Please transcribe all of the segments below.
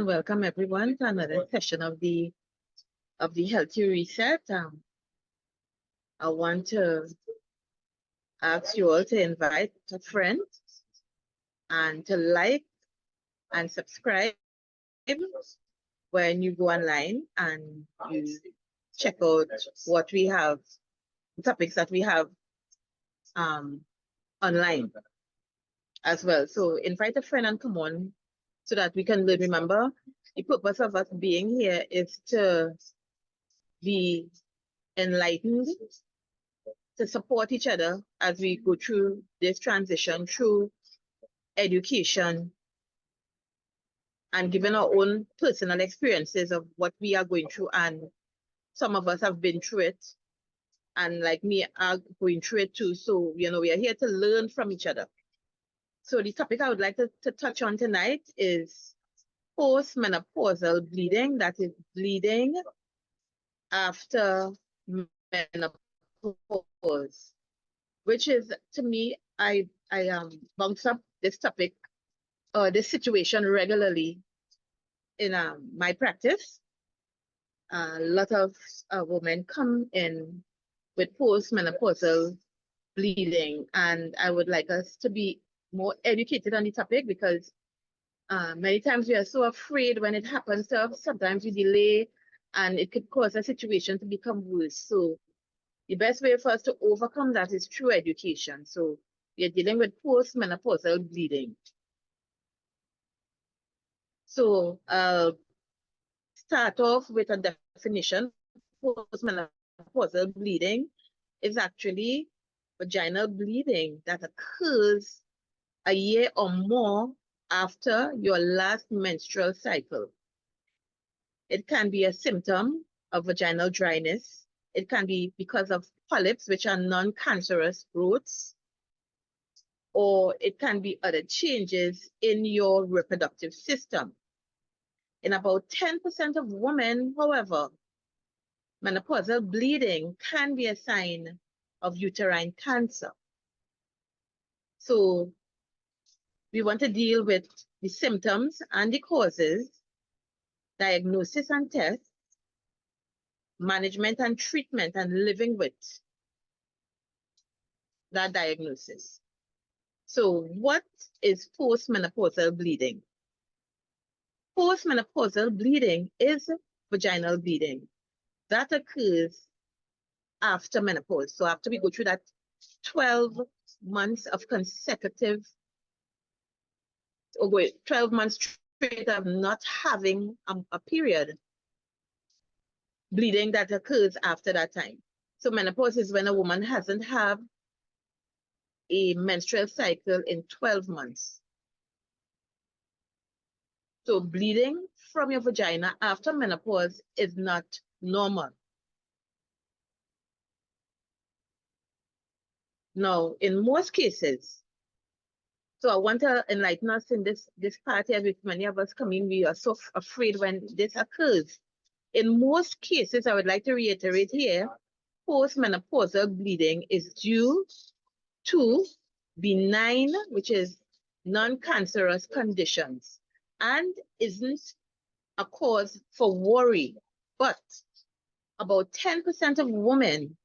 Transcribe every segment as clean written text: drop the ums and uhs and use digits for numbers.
Welcome everyone to another session of the Healthy Reset. I want to ask you all to invite a friend and to like and subscribe when you go online and you check out what we have, topics that we have online as well. So invite a friend and come on so that we can learn. Remember, the purpose of us being here is to be enlightened, to support each other as we go through this transition, through education, and given our own personal experiences of what we are going through. And some of us have been through it, and like me, are going through it too. So, we are here to learn from each other. So the topic I would like to touch on tonight is postmenopausal bleeding, that is bleeding after menopause, which is, to me, I bounce up this topic or this situation regularly in my practice. A lot of women come in with postmenopausal bleeding, and I would like us to be more educated on the topic because many times we are so afraid when it happens to us. Sometimes we delay and it could cause a situation to become worse. So the best way for us to overcome that is through education. So we are dealing with postmenopausal bleeding. So I'll start off with a definition. Postmenopausal bleeding is actually vaginal bleeding that occurs a year or more after your last menstrual cycle. It can be a symptom of vaginal dryness. It can be because of polyps, which are non-cancerous growths, or it can be other changes in your reproductive system. In about 10% of women, however, menopausal bleeding can be a sign of uterine cancer. So we want to deal with the symptoms and the causes, diagnosis and tests, management and treatment, and living with that diagnosis. So what is postmenopausal bleeding? Postmenopausal bleeding is vaginal bleeding that occurs after menopause. So after we go through that 12 months of consecutive, 12 months straight of not having a period, bleeding that occurs after that time. So menopause is when a woman hasn't had a menstrual cycle in 12 months. So bleeding from your vagina after menopause is not normal. Now, in most cases, so I want to enlighten us in this part here with many of us coming, we are so afraid when this occurs. In most cases, I would like to reiterate here, postmenopausal bleeding is due to benign, which is non-cancerous conditions, and isn't a cause for worry. But about 10% of women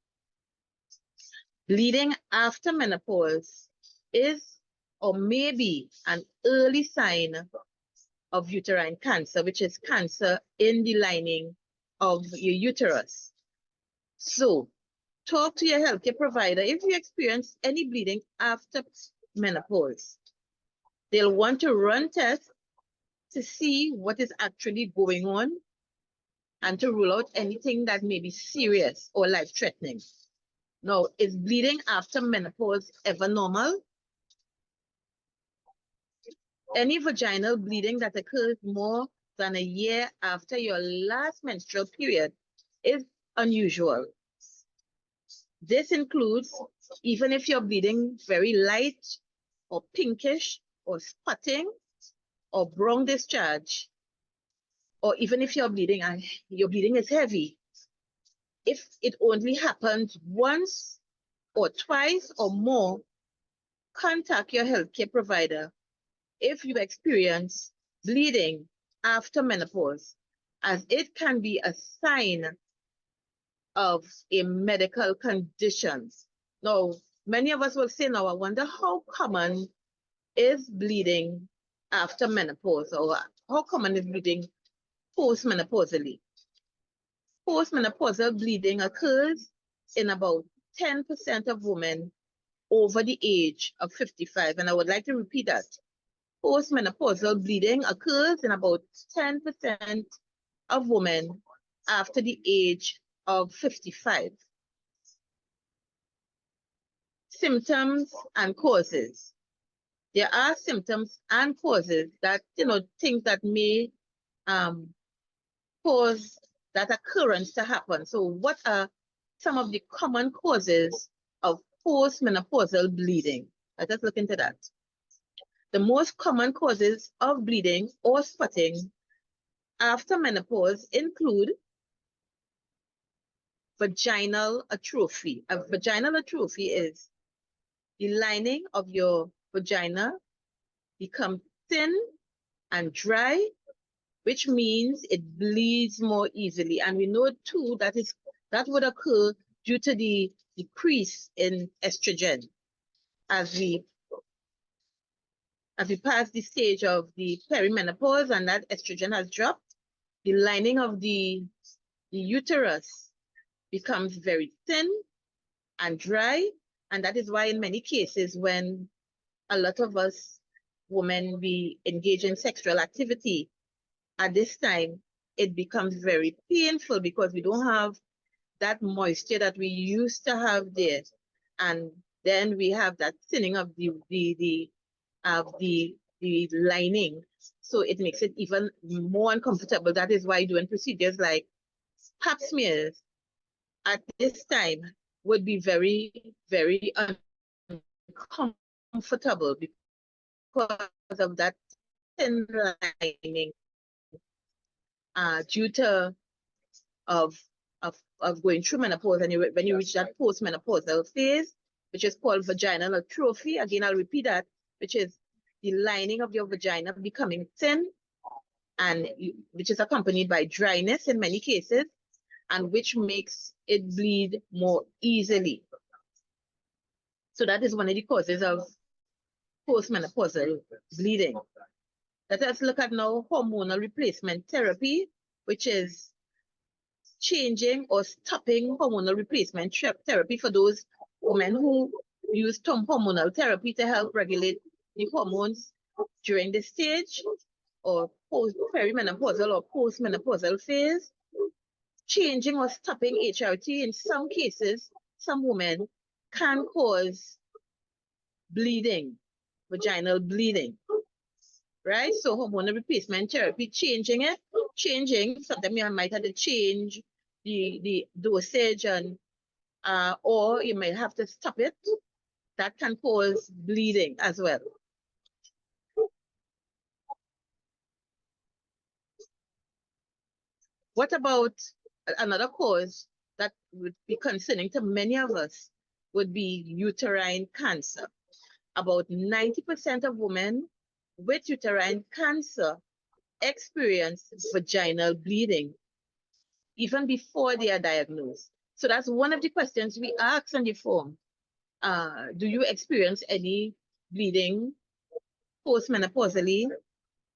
bleeding after menopause is or may be an early sign of uterine cancer, which is cancer in the lining of your uterus. So talk to your healthcare provider if you experience any bleeding after menopause. They'll want to run tests to see what is actually going on and to rule out anything that may be serious or life-threatening. Now, is bleeding after menopause ever normal? Any vaginal bleeding that occurs more than a year after your last menstrual period is unusual. This includes even if you're bleeding very light or pinkish or spotting or brown discharge, or even if you're bleeding and your bleeding is heavy. If it only happens once or twice or more, contact your healthcare provider if you experience bleeding after menopause, as it can be a sign of a medical condition. Now, many of us will say, now, I wonder how common is bleeding after menopause, or how common is bleeding postmenopausally. Postmenopausal bleeding occurs in about 10% of women over the age of 55. And I would like to repeat that. Postmenopausal bleeding occurs in about 10% of women after the age of 55. Symptoms and causes. There are symptoms and causes that, things that may cause that occurrence to happen. So what are some of the common causes of postmenopausal bleeding? Let us look into that. The most common causes of bleeding or spotting after menopause include vaginal atrophy. A vaginal atrophy is the lining of your vagina becomes thin and dry, which means it bleeds more easily. And we know too that would occur due to the decrease in estrogen. As we pass the stage of the perimenopause and that estrogen has dropped, the lining of the uterus becomes very thin and dry. And that is why in many cases when a lot of us women, we engage in sexual activity at this time, it becomes very painful because we don't have that moisture that we used to have there. And then we have that thinning of the lining. So it makes it even more uncomfortable. That is why doing procedures like pap smears at this time would be very, very uncomfortable because of that thin lining due to of going through menopause. And when you reach that postmenopausal phase, which is called vaginal atrophy, again, I'll repeat that, which is the lining of your vagina becoming thin, and which is accompanied by dryness in many cases, and which makes it bleed more easily. So that is one of the causes of postmenopausal bleeding. Let us look at now hormonal replacement therapy, which is changing or stopping hormonal replacement therapy for those women who use hormonal therapy to help regulate the hormones during this stage or perimenopausal or postmenopausal phase. Changing or stopping HRT in some cases, some women can cause bleeding, vaginal bleeding, right? So hormonal replacement therapy, changing, sometimes you might have to change the dosage, and or you might have to stop it. That can cause bleeding as well. What about another cause that would be concerning to many of us would be uterine cancer. About 90% of women with uterine cancer experience vaginal bleeding even before they are diagnosed. So that's one of the questions we ask on the form. Do you experience any bleeding postmenopausally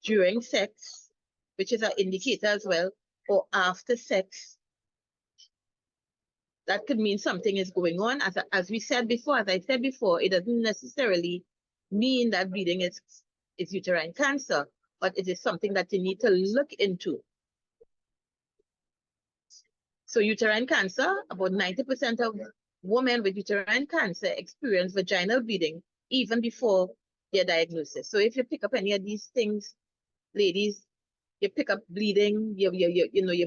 during sex, which is an indicator as well, or after sex? That could mean something is going on. As I said before, it doesn't necessarily mean that bleeding is uterine cancer, but it is something that you need to look into. So uterine cancer, about 90% of women with uterine cancer experience vaginal bleeding even before their diagnosis. So if you pick up any of these things, ladies, you pick up bleeding, your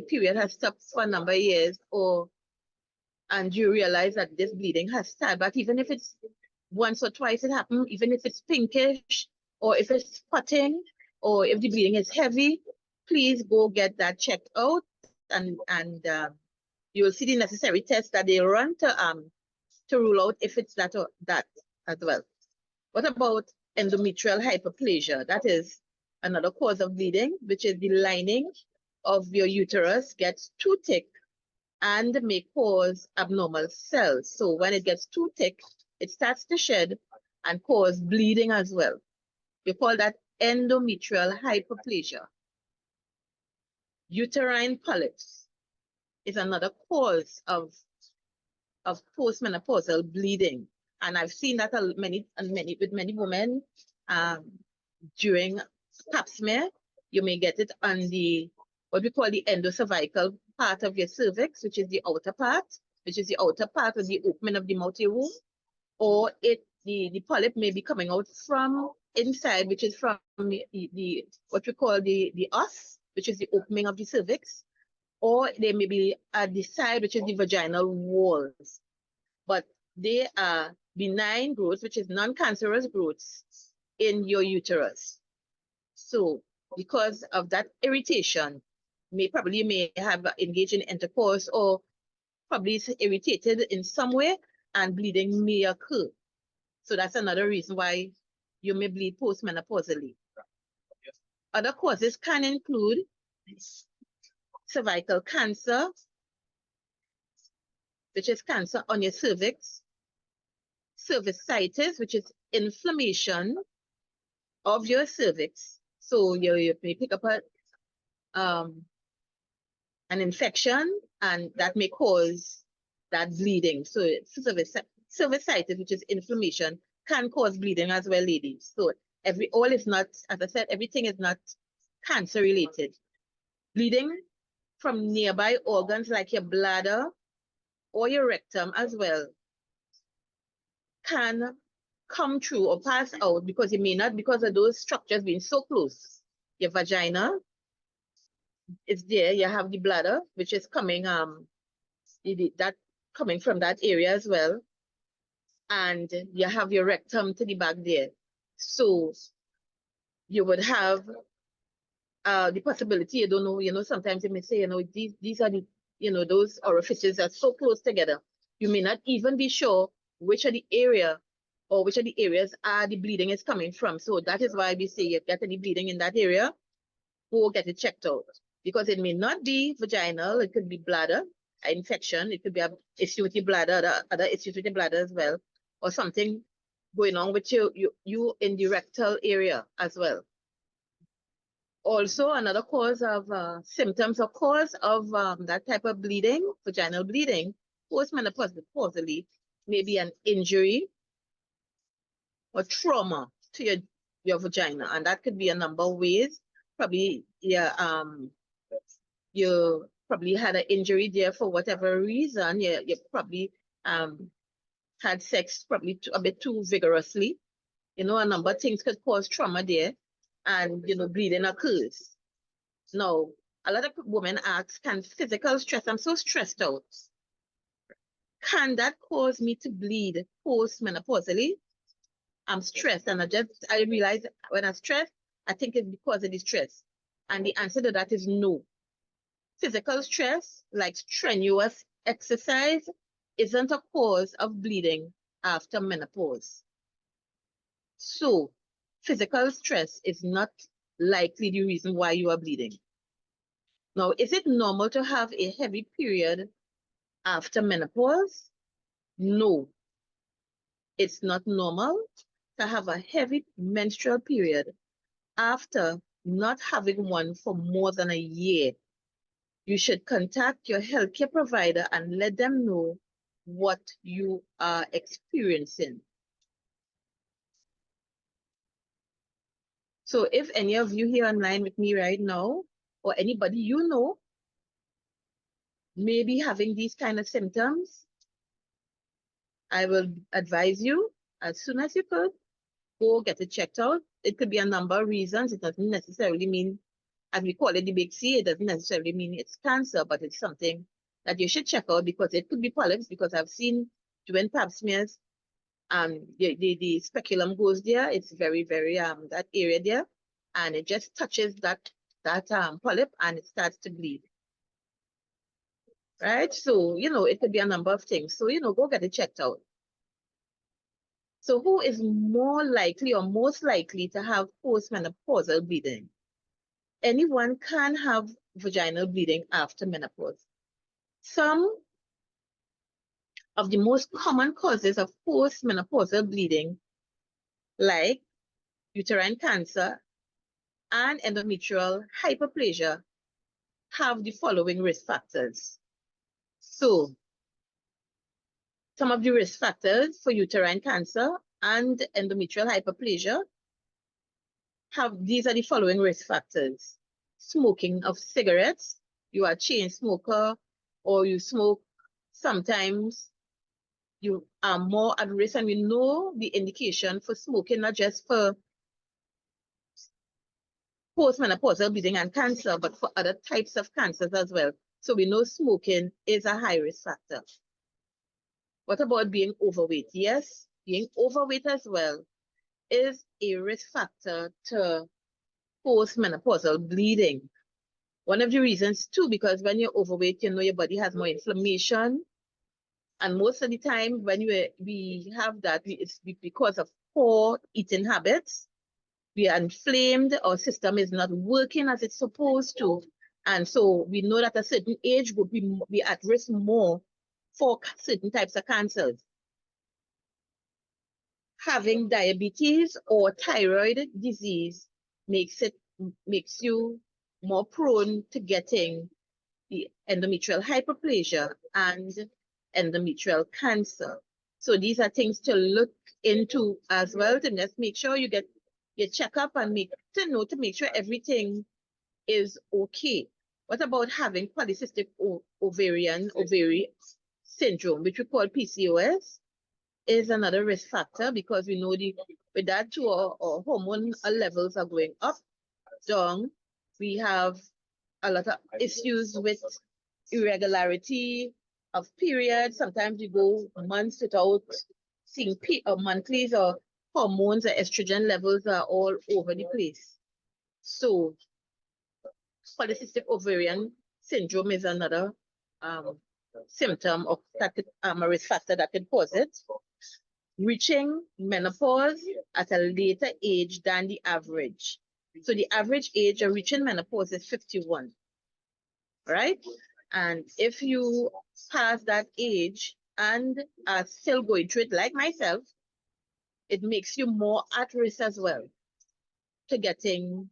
period has stopped for a number of years, and you realize that this bleeding has started, but even if it's once or twice it happened, even if it's pinkish, or if it's spotting, or if the bleeding is heavy, please go get that checked out, and you will see the necessary tests that they run to rule out if it's that or that as well. What about endometrial hyperplasia? That is Another cause of bleeding, which is the lining of your uterus gets too thick and may cause abnormal cells. So when it gets too thick, it starts to shed and cause bleeding as well. We call that endometrial hyperplasia. Uterine polyps is another cause of postmenopausal bleeding. And I've seen that with many women during pap smear. You may get it on the, what we call the endocervical part of your cervix, which is the outer part of the opening of the multi womb, or the polyp may be coming out from inside, which is from the what we call the os, which is the opening of the cervix, or they may be at the side, which is the vaginal walls. But they are benign growths, which is non-cancerous growths in your uterus. So because of that irritation, you may have engaged in intercourse, or probably is irritated in some way, and bleeding may occur. So that's another reason why you may bleed postmenopausally. Other causes can include cervical cancer, which is cancer on your cervix, cervicitis, which is inflammation of your cervix. So you may pick up an infection, and that may cause that bleeding. So cervicitis, which is inflammation, can cause bleeding as well, ladies. So all is not, as I said, everything is not cancer related. Bleeding from nearby organs like your bladder or your rectum as well can come through or pass out, because it may not, because of those structures being so close. Your vagina is there, you have the bladder, which is coming coming from that area as well, and you have your rectum to the back there. So you would have the possibility, you don't know, sometimes you may say, these are the, those orifices are so close together. You may not even be sure which of the area or which of the areas the bleeding is coming from. So that is why we say, if you get any bleeding in that area, go get it checked out. Because it may not be vaginal, it could be bladder infection, it could be an issue with your bladder, other issues with your bladder as well, or something going on with you in the rectal area as well. Also, another cause of symptoms or cause of that type of bleeding, vaginal bleeding, postmenopausally, may be an injury or trauma to your vagina, and that could be a number of ways. Probably, you probably had an injury there for whatever reason. You probably had sex probably a bit too vigorously. A number of things could cause trauma there, and bleeding occurs. Now, a lot of women ask, can physical stress, I'm so stressed out, can that cause me to bleed postmenopausally? I'm stressed, and I realize when I'm stressed, I think it's because of the stress. And the answer to that is no. Physical stress, like strenuous exercise, isn't a cause of bleeding after menopause. So, physical stress is not likely the reason why you are bleeding. Now, is it normal to have a heavy period after menopause? No, it's not normal to have a heavy menstrual period after not having one for more than a year. You should contact your healthcare provider and let them know what you are experiencing. So if any of you here online with me right now, or anybody you know, may be having these kind of symptoms, I will advise you as soon as you could, go get it checked out. It could be a number of reasons. It doesn't necessarily mean, as we call it the big C, it doesn't necessarily mean it's cancer, but it's something that you should check out, because it could be polyps, because I've seen doing pap smears, the speculum goes there. It's very, very, that area there, and it just touches that polyp, and it starts to bleed. Right? So, it could be a number of things. So, go get it checked out. So who is more likely or most likely to have postmenopausal bleeding? anyone can have vaginal bleeding after menopause. Some of the most common causes of postmenopausal bleeding, like uterine cancer and endometrial hyperplasia, have the following risk factors. So, some of the risk factors for uterine cancer and endometrial hyperplasia these are the following risk factors. Smoking of cigarettes, you are a chain smoker, or you smoke sometimes, you are more at risk, and we know the indication for smoking, not just for postmenopausal bleeding and cancer, but for other types of cancers as well. So we know smoking is a high risk factor. What about being overweight? Yes, being overweight as well is a risk factor to postmenopausal bleeding. One of the reasons too, because when you're overweight, you know your body has more inflammation. And most of the time when we have that, it's because of poor eating habits. We are inflamed, our system is not working as it's supposed to. And so we know that a certain age group, we at risk more for certain types of cancers. Having diabetes or thyroid disease makes you more prone to getting the endometrial hyperplasia and endometrial cancer. So these are things to look into as well, to just make sure you get your checkup and make sure everything is okay. What about having polycystic ovary syndrome, which we call PCOS, is another risk factor, because we know with that too, our hormone levels are going up, down. We have a lot of issues with irregularity of periods. Sometimes you go months without seeing monthlies, or hormones or estrogen levels are all over the place. So polycystic ovarian syndrome is another symptom of that a risk factor that could cause it. Reaching menopause at a later age than the average. So the average age of reaching menopause is 51, right? And if you pass that age and are still going through it, like myself, it makes you more at risk as well to getting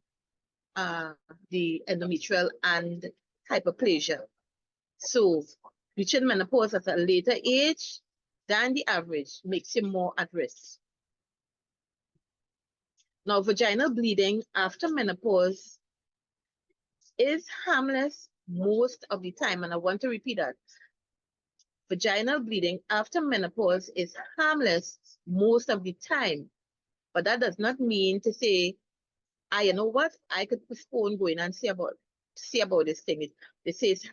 the endometrial and hyperplasia. So reaching menopause at a later age than the average makes you more at risk. Now, vaginal bleeding after menopause is harmless most of the time, and I want to repeat that. Vaginal bleeding after menopause is harmless most of the time, but that does not mean to say, you know what, I could postpone going and see about this thing. It says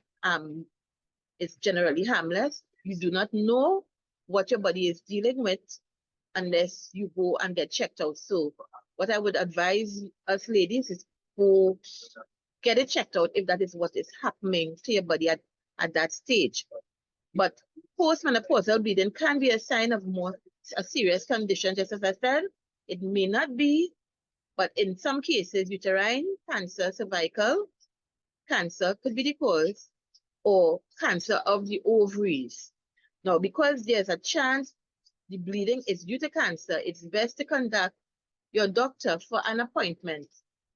it's generally harmless. You do not know what your body is dealing with unless you go and get checked out. So what I would advise us ladies is go get it checked out if that is what is happening to your body at that stage. But postmenopausal bleeding can be a sign of a serious condition, just as I said. It may not be, but in some cases, uterine cancer, cervical cancer could be the cause, or cancer of the ovaries. Now, because there's a chance the bleeding is due to cancer, it's best to contact your doctor for an appointment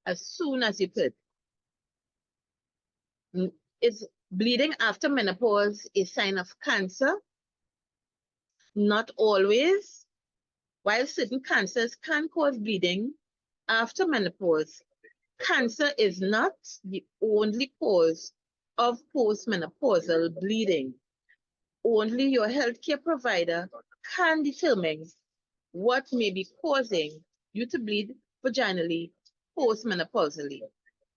as soon as you could. Is bleeding after menopause a sign of cancer? Not always. While certain cancers can cause bleeding after menopause, cancer is not the only cause of postmenopausal bleeding. Only your healthcare provider can determine what may be causing you to bleed vaginally postmenopausally.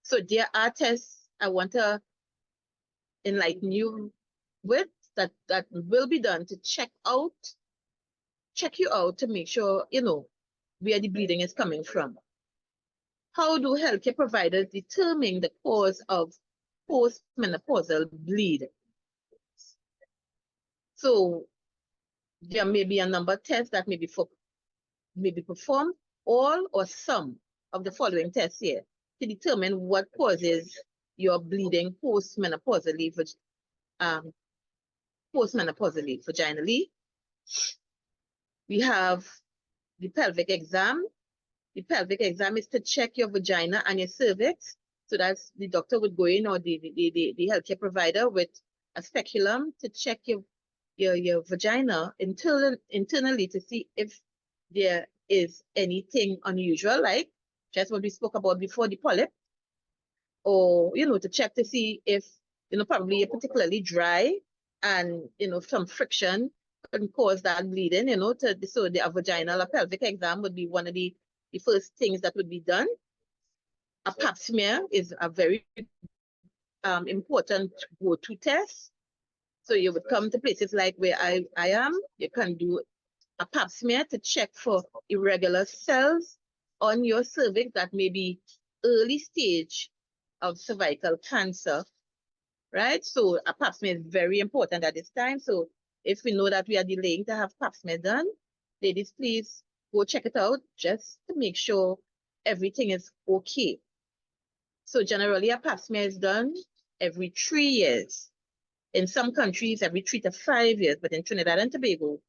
So there are tests I want to enlighten you with that will be done to check you out to make sure you know where the bleeding is coming from. How do healthcare providers determine the cause of postmenopausal bleed? So there may be a number of tests that may be performed, all or some of the following tests here. to determine what causes your bleeding postmenopausally vaginally. We have the pelvic exam. The pelvic exam is to check your vagina and your cervix. So that's the doctor would go in, or the healthcare provider, with a speculum to check your vagina internally to see if there is anything unusual, like just what we spoke about before, the polyp, or to check to see if probably you're particularly dry, and some friction can cause that bleeding. So the vaginal or pelvic exam would be one of the first things that would be done. A pap smear is a very important go-to test. So you would come to places like where I am, you can do a pap smear to check for irregular cells on your cervix that may be early stage of cervical cancer, right? So a pap smear is very important at this time. So if we know that we are delaying to have pap smear done, ladies, please go check it out just to make sure everything is okay. So generally a pap smear is done every 3 years. In some countries, every 3 to 5 years, but in Trinidad and Tobago,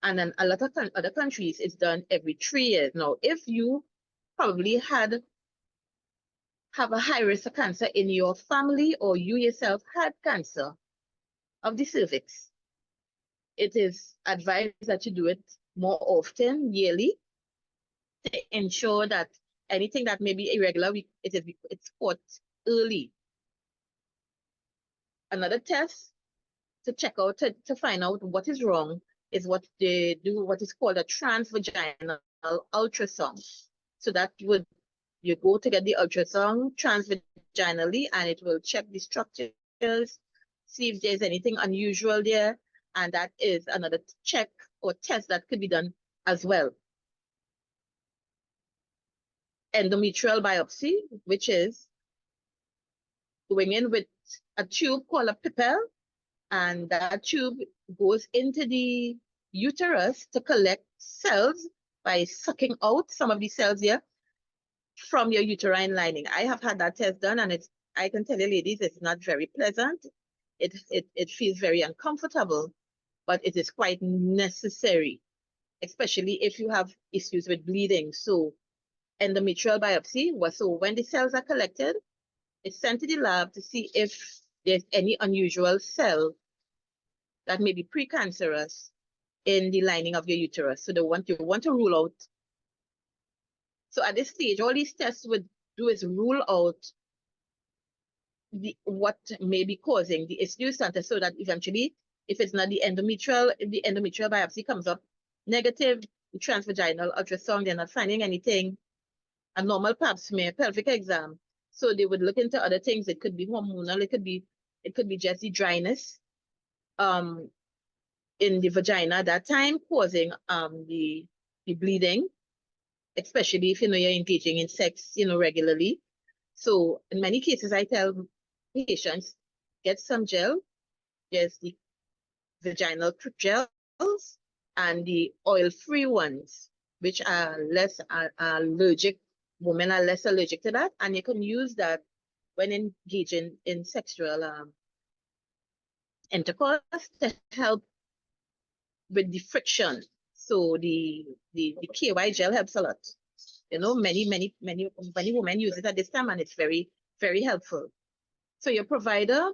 and then a lot of other countries, it's done every 3 years. Now, if you probably have a high risk of cancer in your family, or you yourself had cancer of the cervix, it is advised that you do it more often, yearly, to ensure that anything that may be irregular, it's caught early. Another test to check out, to find out what is wrong, is what they do, what is called a transvaginal ultrasound. So that would, you go to get the ultrasound transvaginally, and it will check the structures, see if there's anything unusual there, and that is another check or test that could be done as well. Endometrial biopsy, which is going in with a tube called a pipelle, and that tube goes into the uterus to collect cells by sucking out some of the cells here from your uterine lining. I have had that test done, and I can tell you, ladies, it's not very pleasant. It feels very uncomfortable, but it is quite necessary, especially if you have issues with bleeding. So endometrial biopsy was, so when the cells are collected, it's sent to the lab to see if there's any unusual cell that may be precancerous in the lining of your uterus. So you want to rule out. So at this stage, all these tests would do is rule out what may be causing the issue, so that eventually, if it's not the endometrial biopsy comes up negative, the transvaginal ultrasound, they're not finding anything, a normal pap smear, pelvic exam. So they would look into other things. It could be hormonal, it could be just the dryness in the vagina at that time, causing the bleeding, especially if you're engaging in sex regularly. So in many cases, I tell patients, get some gel. There's the vaginal gels and the oil-free ones, which are less allergic. Women are less allergic to that, and you can use that when engaging in sexual intercourse to help with the friction. So the KY gel helps a lot. Many women use it at this time, and it's very, very helpful. So your provider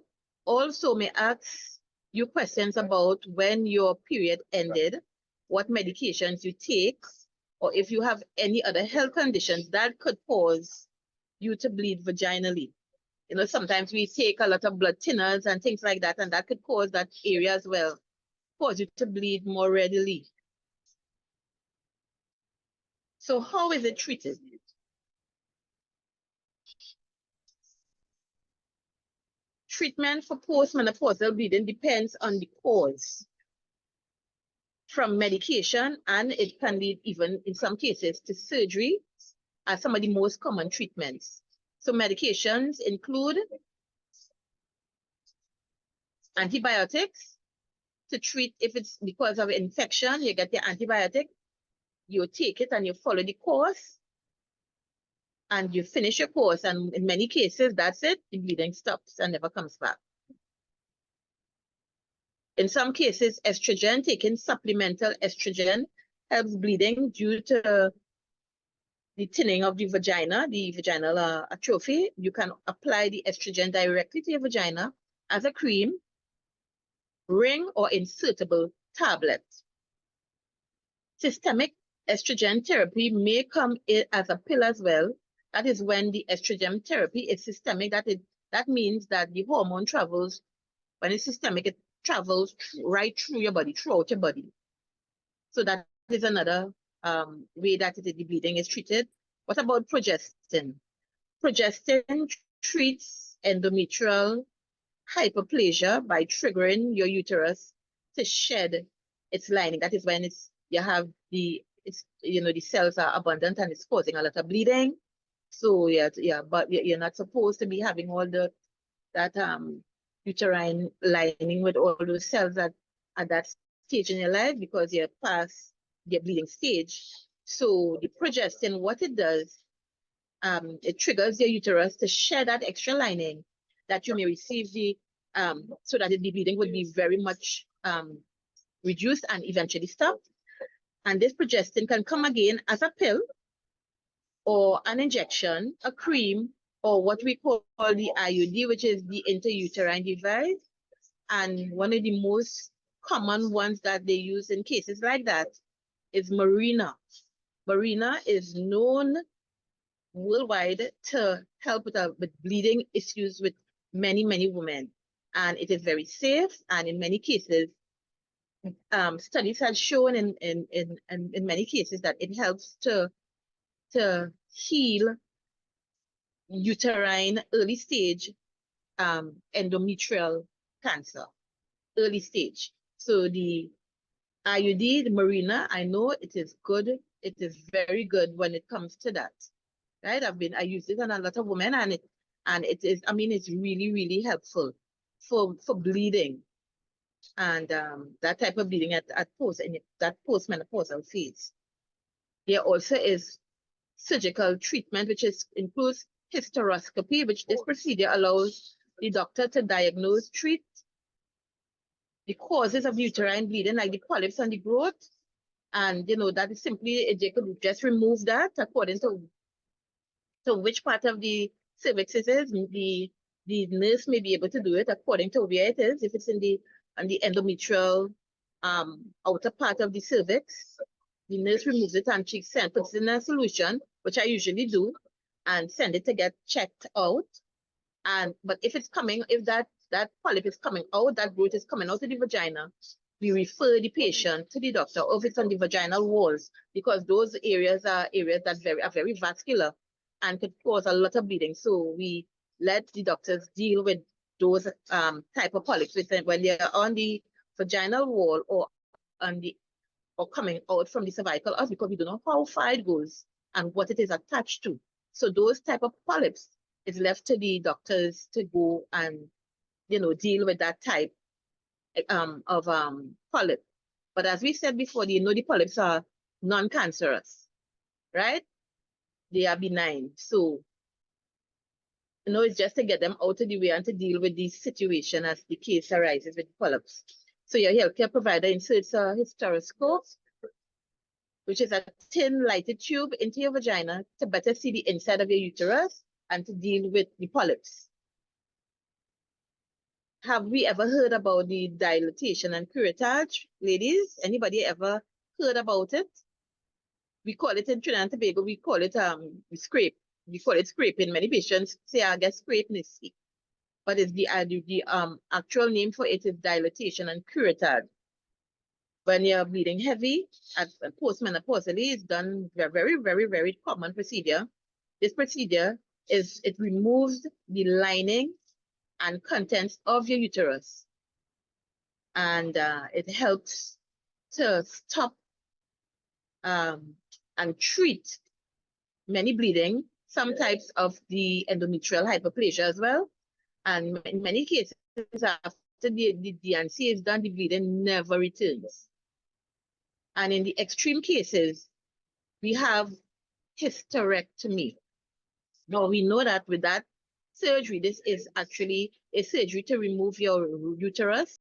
also may ask you questions about when your period ended, what medications you take, or if you have any other health conditions that could cause you to bleed vaginally. Sometimes we take a lot of blood thinners and things like that, and that could cause that area as well, cause you to bleed more readily. So how is it treated? Treatment for postmenopausal bleeding depends on the cause, from medication, and it can lead even in some cases to surgery as some of the most common treatments. So medications include antibiotics to treat, if it's because of infection, you get the antibiotic, you take it and you follow the course. and you finish your course, and in many cases, that's it, the bleeding stops and never comes back. In some cases, estrogen, taking supplemental estrogen, helps bleeding due to the thinning of the vagina, the vaginal atrophy. You can apply the estrogen directly to your vagina as a cream, ring, or insertable tablet. Systemic estrogen therapy may come in as a pill as well. That is when the estrogen therapy is systemic. That means that the hormone travels, when it's systemic, it travels right through your body, throughout your body. So that is another way that the bleeding is treated. What about progestin? Progestin treats endometrial hyperplasia by triggering your uterus to shed its lining. That is when the cells are abundant and it's causing a lot of bleeding. So yeah, but you're not supposed to be having all that uterine lining with all those cells at that stage in your life, because you're past the bleeding stage. So the progestin, what it does, it triggers your uterus to shed that extra lining that you may receive so that the bleeding would be very much reduced and eventually stop. And this progestin can come again as a pill or an injection, a cream, or what we call the IUD, which is the intrauterine device. And one of the most common ones that they use in cases like that is Mirena. Mirena is known worldwide to help with bleeding issues with many, many women. And it is very safe. And in many cases, studies have shown in many cases that it helps to heal uterine early stage endometrial cancer, early stage. So the IUD, the Mirena, I know it is good. It is very good when it comes to that, right? I use it on a lot of women, and it is, I mean, it's really, really helpful for bleeding and that type of bleeding at that postmenopausal phase. There also is surgical treatment, which includes hysteroscopy, which this procedure allows the doctor to diagnose, treat the causes of uterine bleeding, like the polyps and the growth. And that is simply, they could just remove that according to which part of the cervix it is. The nurse may be able to do it according to where it is. If it's on the endometrial outer part of the cervix, the nurse removes it and she puts it in a solution, which I usually do, and send it to get checked out. But if that polyp is coming out, that growth is coming out of the vagina, we refer the patient to the doctor, or if it's on the vaginal walls, because those areas are areas that are very vascular and could cause a lot of bleeding. So we let the doctors deal with those type of polyps when they are on the vaginal wall or coming out from the cervical arch, because we don't know how far it goes and what it is attached to. So those type of polyps is left to the doctors to go and deal with that type of polyp. But as we said before, the polyps are non-cancerous, right? They are benign. So it's just to get them out of the way and to deal with the situation as the case arises with polyps. So your healthcare provider inserts a hysteroscope, which is a thin lighted tube into your vagina to better see the inside of your uterus and to deal with the polyps. Have we ever heard about the dilatation and curettage, ladies? Anybody ever heard about it? We call it in Trinidad and Tobago, we call it scrape. We call it scraping. Many patients say I get scraped nissy. But it's the actual name for it is dilatation and curettage. When you're bleeding heavy at postmenopausally, it's done very, very, very common procedure. This procedure it removes the lining and contents of your uterus, and it helps to stop and treat many bleeding, some types of the endometrial hyperplasia as well. And in many cases, after the DNC is done, the bleeding never returns. And in the extreme cases, we have hysterectomy. Now we know that with that surgery, this is actually a surgery to remove your uterus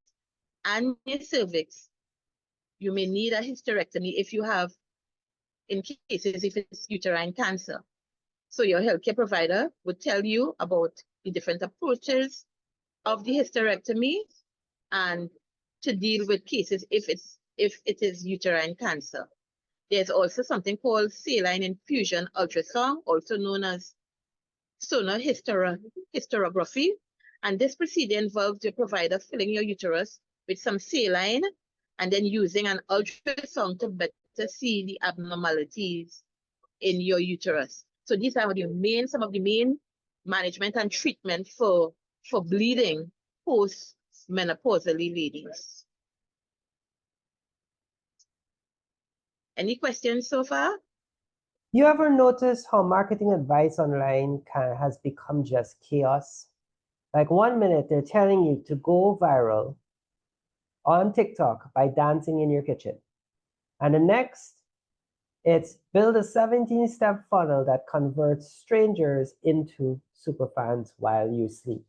and your cervix. You may need a hysterectomy if you have, in cases, if it's uterine cancer. So your healthcare provider would tell you about the different approaches of the hysterectomy and to deal with cases if it is uterine cancer. There's also something called saline infusion ultrasound, also known as sonar hysterography. And this procedure involves your provider filling your uterus with some saline and then using an ultrasound to better see the abnormalities in your uterus. So these are some of the main management and treatment for bleeding post-menopausally ladies. Any questions so far? You ever notice how marketing advice online has become just chaos? Like 1 minute they're telling you to go viral on TikTok by dancing in your kitchen. And the next, it's build a 17-step funnel that converts strangers into superfans while you sleep.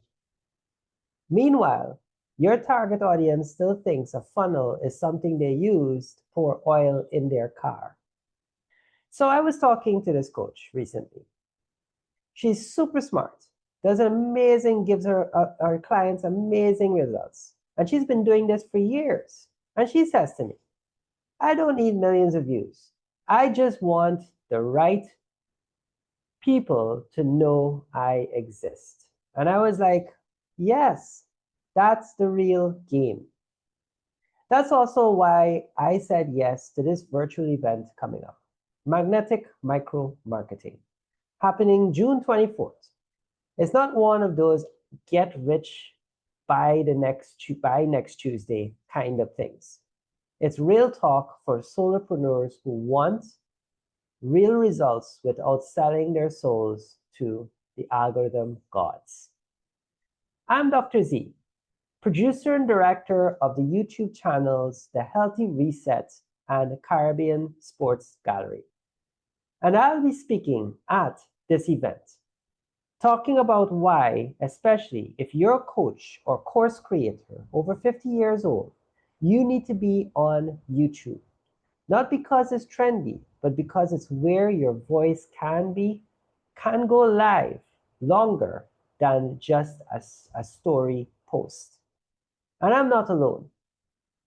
Meanwhile, your target audience still thinks a funnel is something they use to pour oil in their car. So I was talking to this coach recently. She's super smart, does gives her clients amazing results. And she's been doing this for years. And she says to me, I don't need millions of views. I just want the right people to know I exist. And I was like, yes, that's the real game. That's also why I said yes to this virtual event coming up, Magnetic Micro Marketing, happening June 24th. It's not one of those get rich by next Tuesday kind of things. It's real talk for solopreneurs who want real results without selling their souls to the algorithm gods. I'm Dr. Z, producer and director of the YouTube channels The Healthy Reset and Caribbean Sports Gallery. And I'll be speaking at this event, talking about why, especially if you're a coach or course creator over 50 years old, you need to be on YouTube. Not because it's trendy, but because it's where your voice can go live longer than just a story post. And I'm not alone.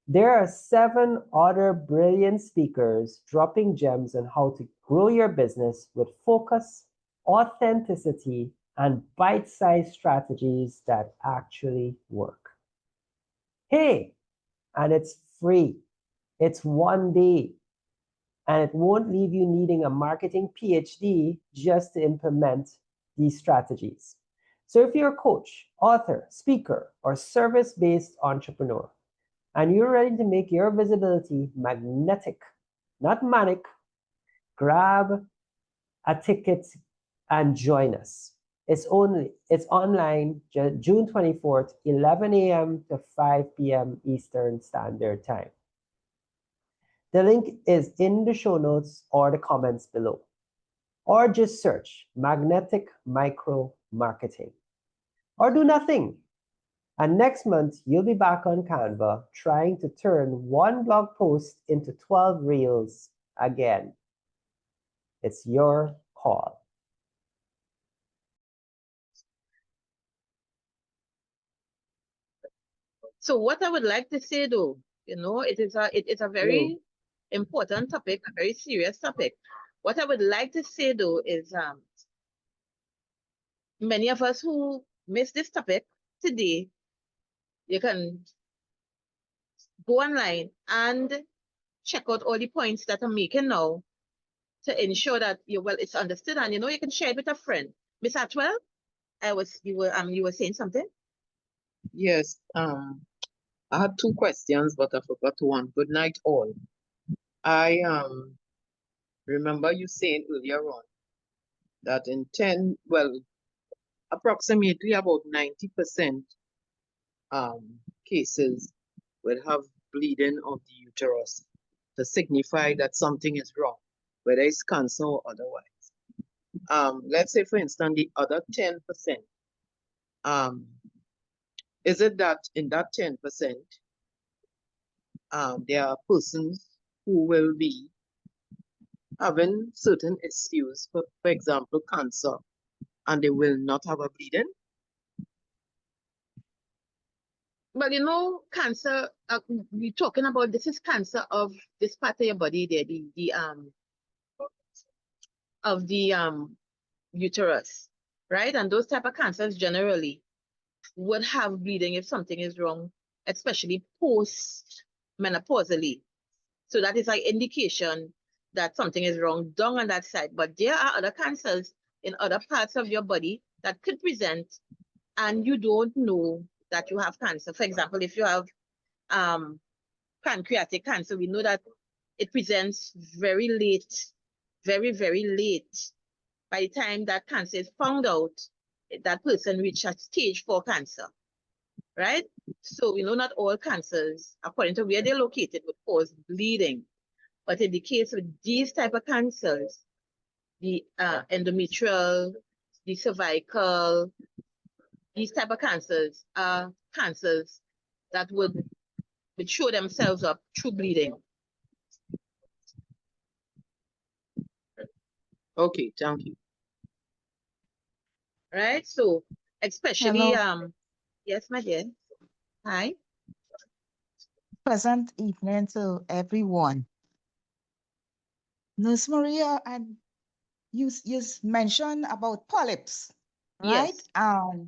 There are 7 other brilliant speakers dropping gems on how to grow your business with focus, authenticity, and bite-sized strategies that actually work. Hey, and it's free. It's 1 day. And it won't leave you needing a marketing PhD just to implement these strategies. So if you're a coach, author, speaker, or service-based entrepreneur, and you're ready to make your visibility magnetic, not manic, grab a ticket and join us. It's online June 24th, 11 a.m. to 5 p.m. Eastern Standard Time. The link is in the show notes or the comments below. Or just search Magnetic Micro Marketing. Or do nothing. And next month, you'll be back on Canva trying to turn 1 blog post into 12 reels again. It's your call. So what I would like to say though, it is a very important topic, a very serious topic. What I would like to say though is many of us who miss this topic today, you can go online and check out all the points that I'm making now to ensure that it's understood, and you can share it with a friend. Miss Atwell, you were saying something? Yes, I had 2 questions, but I forgot one. Good night, all. I remember you saying earlier on that approximately about 90% cases will have bleeding of the uterus to signify that something is wrong, whether it's cancer or otherwise. let's say for instance, the other 10%, is it that in that 10%, there are persons who will be having certain issues, for example, cancer, and they will not have a bleeding? Well, you know, cancer, we're talking about, this is cancer of this part of your body there, of the uterus, right? And those type of cancers generally would have bleeding if something is wrong, especially post-menopausally. So that is an indication that something is wrong down on that side. But there are other cancers in other parts of your body that could present and you don't know that you have cancer. For example, if you have pancreatic cancer, we know that it presents very late, very, very late. By the time that cancer is found out, that person reaches stage 4 cancer, right? So we know not all cancers, according to where they're located, would cause bleeding. But in the case of these type of cancers, the endometrial, the cervical, these type of cancers are cancers that would show themselves up through bleeding. Okay, thank you. Right? So especially, Hello. yes, my dear. Hi. Pleasant evening to everyone. Nurse Maria, and you mentioned about polyps, right? Yes.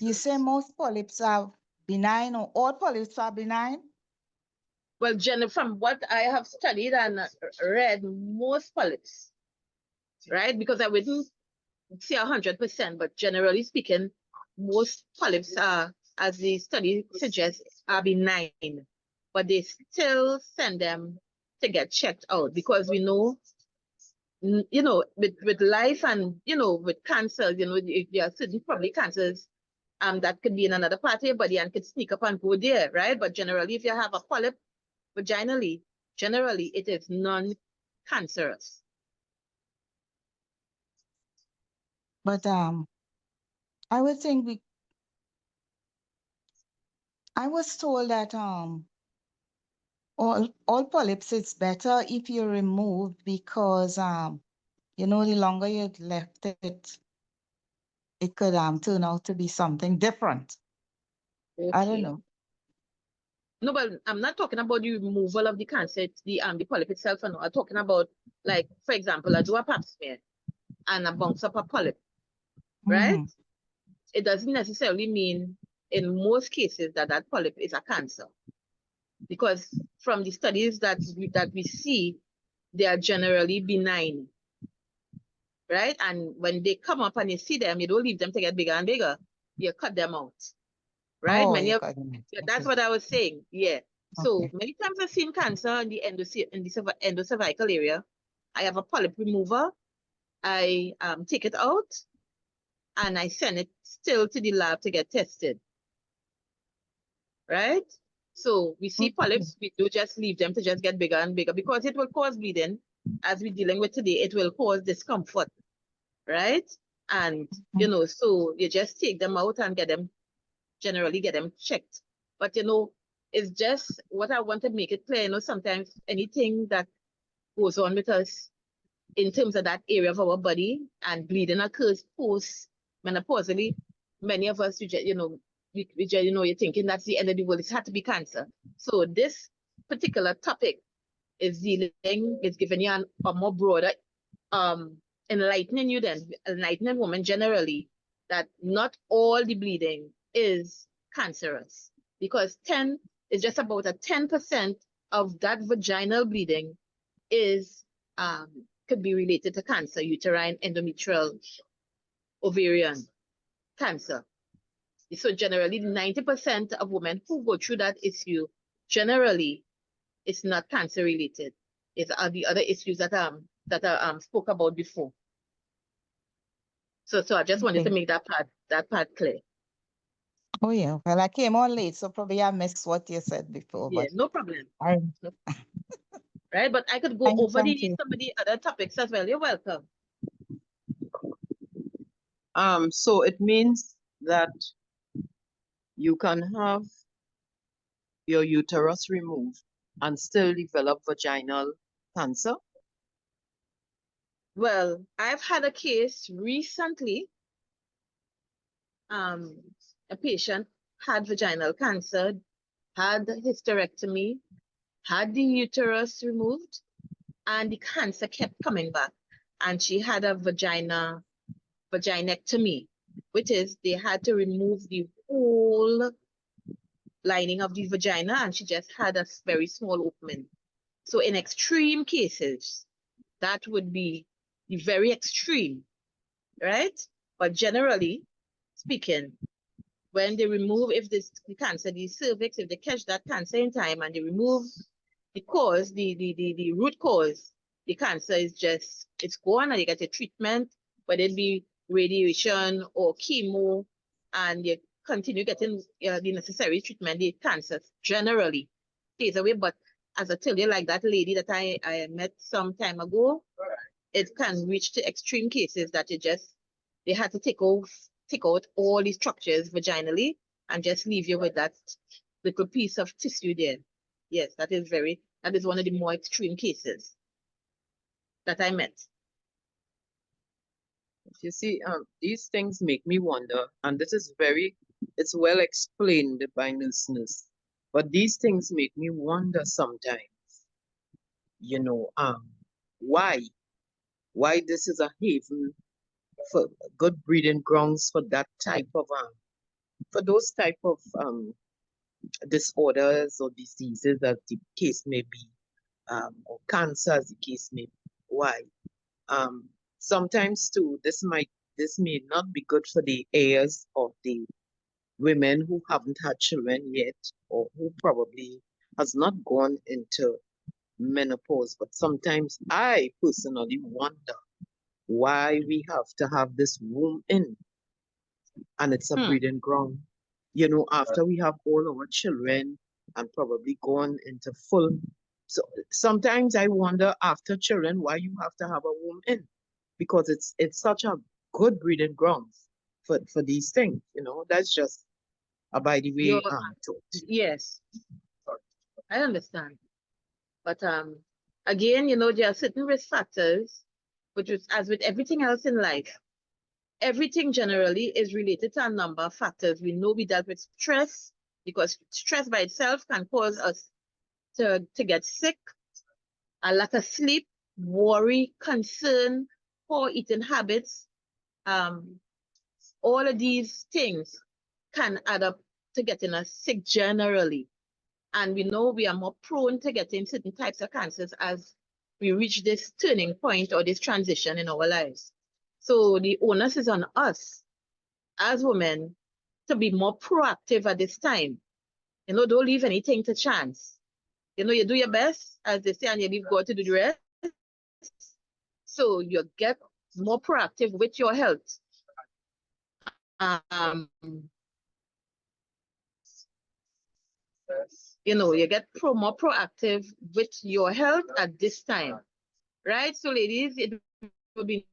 You say most polyps are benign, or all polyps are benign? Well, Jenna, from what I have studied and read, most polyps, right? Because I wouldn't say 100%, but generally speaking, most polyps are, as the study suggests, are benign. But they still send them to get checked out because we know, you know, with life and, you know, with cancer, you know, there are certain probably cancers that could be in another part of your body and could sneak up and go there, right? But generally, if you have a polyp vaginally, generally it is non-cancerous. But I would think I was told that all polyps it's better if you remove, because you know, the longer you left it, it could turn out to be something different. I don't Okay. know. No, but I'm not talking about the removal of the cancer, the polyp itself. No, I'm talking about, like, for example, I do a pap smear and I bounce up a polyp, right? Mhm. It doesn't necessarily mean in most cases that that polyp is a cancer, because from the studies that we see, they are generally benign, right? And when they come up and you see them, you don't leave them to get bigger and bigger. You cut them out, right? Oh, Many you of got it. That's Okay. what I was saying. Yeah. So Okay. many times I've seen cancer in the endocervical area. I have a polyp remover. I take it out and I send it still to the lab to get tested, right? So we see Okay. polyps, we do just leave them to just get bigger and bigger because it will cause bleeding. As we're dealing with today, it will cause discomfort, right? And, you know, so you just take them out and generally get them checked. But, you know, it's just what I want to make it clear, you know, sometimes anything that goes on with us in terms of that area of our body and bleeding occurs post-menopausally, many of us, you know, you know, you're thinking that's the end of the world. It had to be cancer. So this particular topic is giving you a more broader, enlightening you then, enlightening women generally, that not all the bleeding is cancerous, because 10 is just about a 10% of that vaginal bleeding is could be related to cancer, uterine, endometrial, ovarian cancer. So generally 90% of women who go through that issue, generally it's not cancer related. It's the other issues that spoke about before. So I just wanted to Okay. make that part clear. Oh yeah. Well, I came on late, so probably I missed what you said before, Yeah, but no problem. I Right, but I could go over thank you. some of the other topics as well. You're welcome. So it means that you can have your uterus removed and still develop vaginal cancer. Well, I've had a case recently. A patient had vaginal cancer, had hysterectomy, had the uterus removed, and the cancer kept coming back. And she had a vaginectomy, which is they had to remove the whole lining of the vagina, and she just had a very small opening. So in extreme cases, that would be the very extreme, right? But generally speaking, when they remove, if this the cancer, the cervix, if they catch that cancer in time and they remove the cause, the root cause, the cancer is just, it's gone, and you get a treatment, whether it be radiation or chemo, and you continue getting the necessary treatment, the cancer generally stays away. But as I tell you, like that lady that I met some time ago, it can reach to extreme cases that they had to take out all the structures vaginally and just leave you with that little piece of tissue there. Yes, that is one of the more extreme cases that I met. You see, these things make me wonder, and this is it's well explained by nurses, but these things make me wonder sometimes, why this is a haven for good breeding grounds for that type of, for those type of disorders or diseases as the case may be, or cancer as the case may be. Why? Sometimes too, this may not be good for the heirs of the women who haven't had children yet, or who probably has not gone into menopause. But sometimes I personally wonder why we have to have this womb in, and it's a breeding ground. After we have all our children and probably gone into full. So sometimes I wonder, after children, why you have to have a womb in, because it's such a good breeding grounds for these things. That's just by the way I'm taught. Yes, I understand. But again, there are certain risk factors, which is, as with everything else in life, everything generally is related to a number of factors. We know we dealt with stress, because stress by itself can cause us to get sick, a lack of sleep, worry, concern, poor eating habits. All of these things can add up to getting us sick generally. And we know we are more prone to getting certain types of cancers as we reach this turning point or this transition in our lives. So the onus is on us as women to be more proactive at this time. Don't leave anything to chance. You do your best, as they say, and you leave God to do the rest. So you get more proactive with your health. You get more proactive with your health at this time, right? So ladies, it would be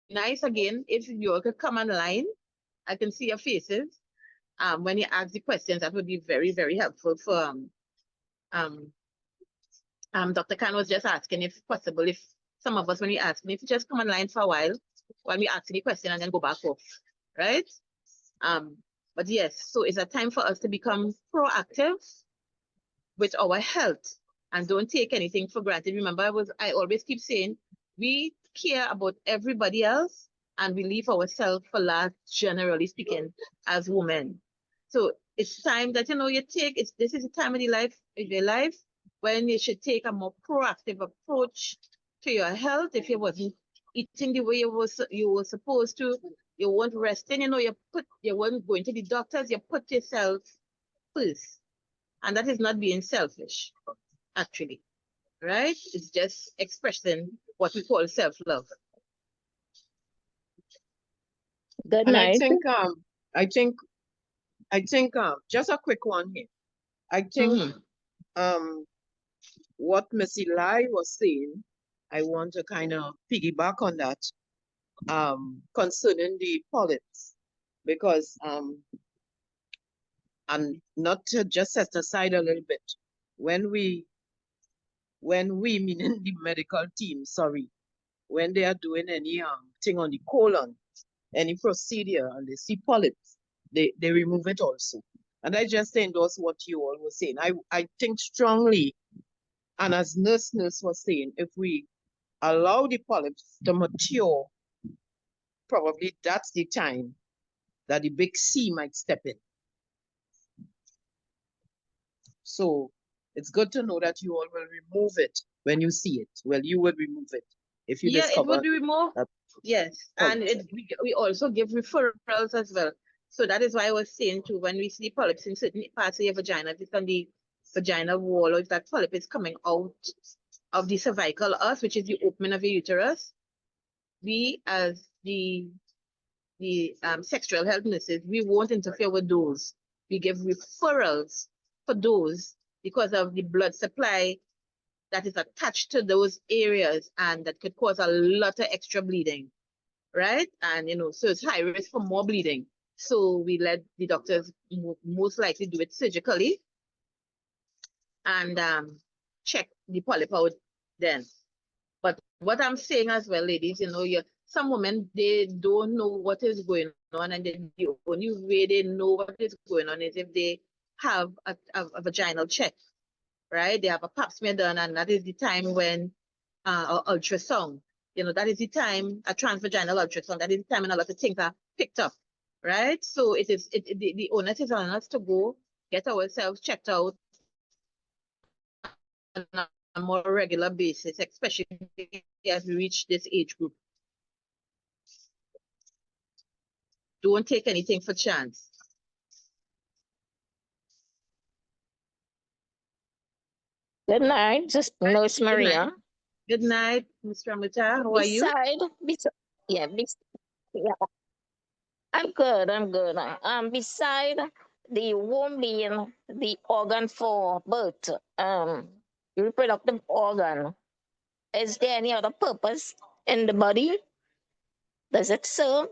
nice again if you could come online. I can see your faces. When you ask the questions, that would be very, very helpful for Dr. Khan was just asking if possible, if some of us, when we ask, if you just come online for a while we ask the question and then go back off, right? But yes, so it's a time for us to become proactive with our health and don't take anything for granted. Remember, I always keep saying, we care about everybody else and we leave ourselves for last, generally speaking, as women. So it's time that, this is the time of your life when you should take a more proactive approach to your health. If you wasn't eating the way you were supposed to, you weren't resting, you weren't going to the doctors, you put yourself first. And that is not being selfish, actually, right? It's just expressing what we call self-love. Good And night. I think just a quick one here. I think what Miss Eli was saying, I want to kind of piggyback on that. concerning the polyps, because and not to just set aside a little bit, when we meaning the medical team, sorry, when they are doing any thing on the colon, any procedure, and they see polyps, they remove it also. And I just endorse what you all were saying. I think strongly, and as nurse was saying, if we allow the polyps to mature, probably that's the time that the big C might step in. So it's good to know that you all will remove it when you see it. Well, you would remove it if you Yeah, it would discover be removed. that Yes, and polyps. we also give referrals as well. So that is why I was saying too, when we see polyps in certain parts of your vagina, if it's on the vaginal wall, or if that polyp is coming out of the cervical os, which is the opening of your uterus, we as the sexual health nurses, we won't interfere with those. We give referrals for those because of the blood supply that is attached to those areas, and that could cause a lot of extra bleeding, right? And so it's high risk for more bleeding. So we let the doctors most likely do it surgically and check the polyp out then. But what I'm saying as well, ladies, some women, they don't know what is going on, and the only way they know what is going on is if they have a vaginal check, right? They have a pap smear done, and that is the time when ultrasound, that is the time, a transvaginal ultrasound, that is the time when a lot of things are picked up, right? So the onus is on us to go get ourselves checked out on a more regular basis, especially as we reach this age group. Don't take anything for chance. Good night, just Nurse Good Maria. night. Good night, Ms. Ramita. How are you? Yeah, yeah, I'm good. I'm good. Beside the womb being the organ for birth, reproductive organ, is there any other purpose in the body? Does it serve?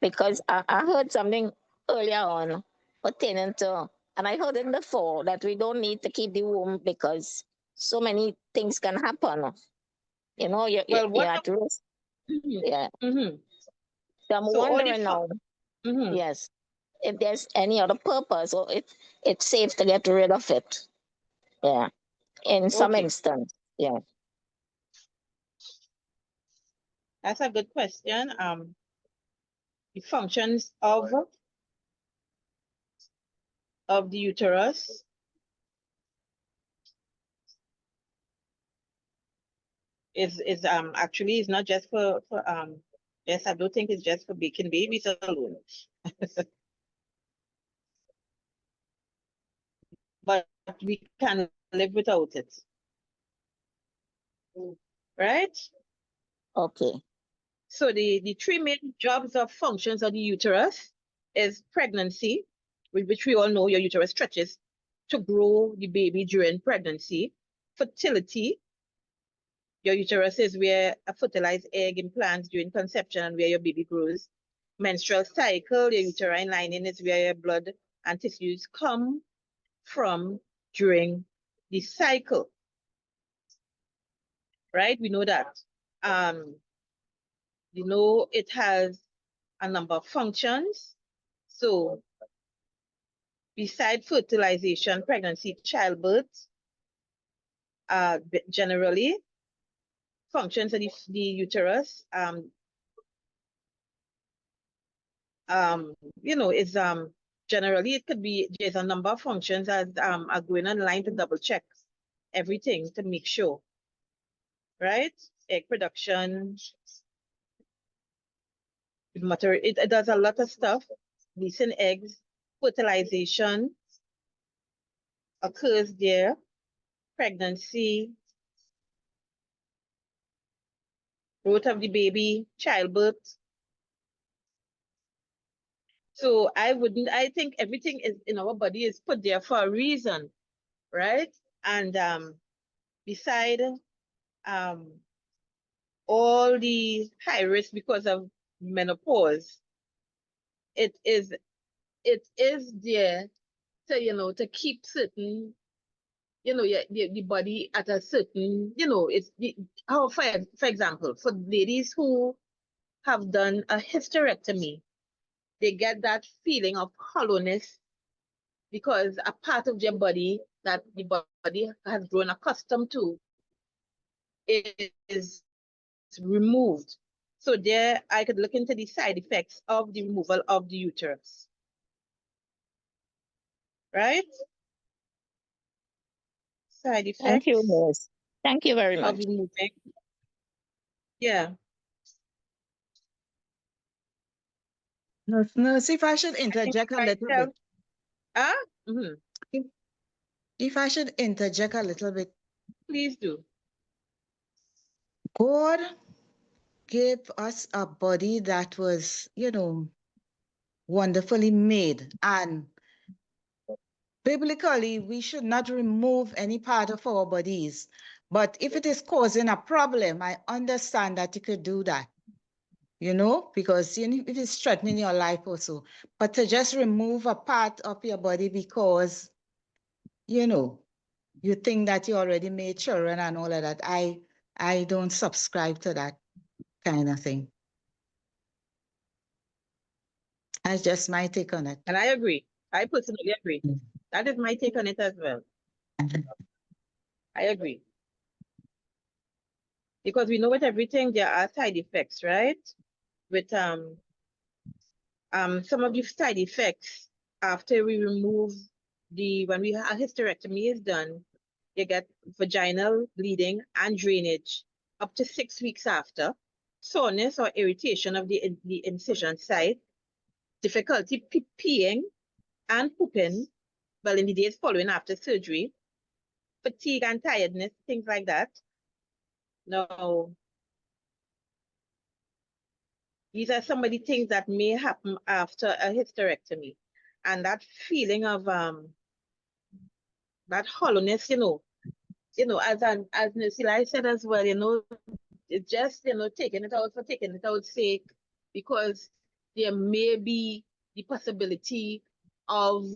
Because I heard something earlier on pertaining to, and I heard it before, that we don't need to keep the womb because so many things can happen. Well, You're what? at risk. Yeah. Mm-hmm. So I'm So all the wondering now, mm-hmm. yes, if there's any other purpose or if it's safe to get rid of it. Yeah. In some Okay, instance. Yeah. that's a good question. The functions of the uterus is actually is not just for yes, I don't think it's just for making babies alone. But we can live without it. Right? Okay. So the three main jobs of functions of the uterus is pregnancy, which we all know your uterus stretches to grow the baby during pregnancy. Fertility, your uterus is where a fertilized egg implants during conception and where your baby grows. Menstrual cycle, your uterine lining is where your blood and tissues come from during the cycle, right? We know that. It has a number of functions. So beside fertilization, pregnancy, childbirth, generally functions of the uterus, is generally it could be, there's a number of functions as are going online to double check everything to make sure, right? Egg production, it does a lot of stuff. Releasing eggs, fertilization occurs there, pregnancy, growth of the baby, childbirth. So I think everything is in our body is put there for a reason, right? And beside all the high risk because of menopause, it is there to, to keep certain, the body at a certain, it's how, for example, for ladies who have done a hysterectomy, they get that feeling of hollowness because a part of their body that the body has grown accustomed to is removed. So there, I could look into the side effects of the removal of the uterus. Right? Side effects. Thank you, Miss. Thank you very of much. removing. Yeah. Nurse, if I should interject a little bit, Mm-hmm. if I should interject a little bit, Please do. God gave us a body that was, wonderfully made. And biblically, we should not remove any part of our bodies. But if it is causing a problem, I understand that you could do that, because it is threatening your life also. But to just remove a part of your body because, you think that you already made children and all of that, I don't subscribe to that kind of thing. That's just my take on it. And I agree. I personally agree. That is my take on it as well. I agree. Because we know with everything there are side effects, right? With some of the side effects after we remove when a hysterectomy is done, you get vaginal bleeding and drainage up to 6 weeks after, soreness or irritation of the incision site, difficulty peeing and pooping, well, in the days following after surgery, fatigue and tiredness, things like that. Now, these are some of the things that may happen after a hysterectomy. And that feeling of that hollowness, as Nurse Eli said as well, it's just, taking it out for taking it out sake, because there may be the possibility of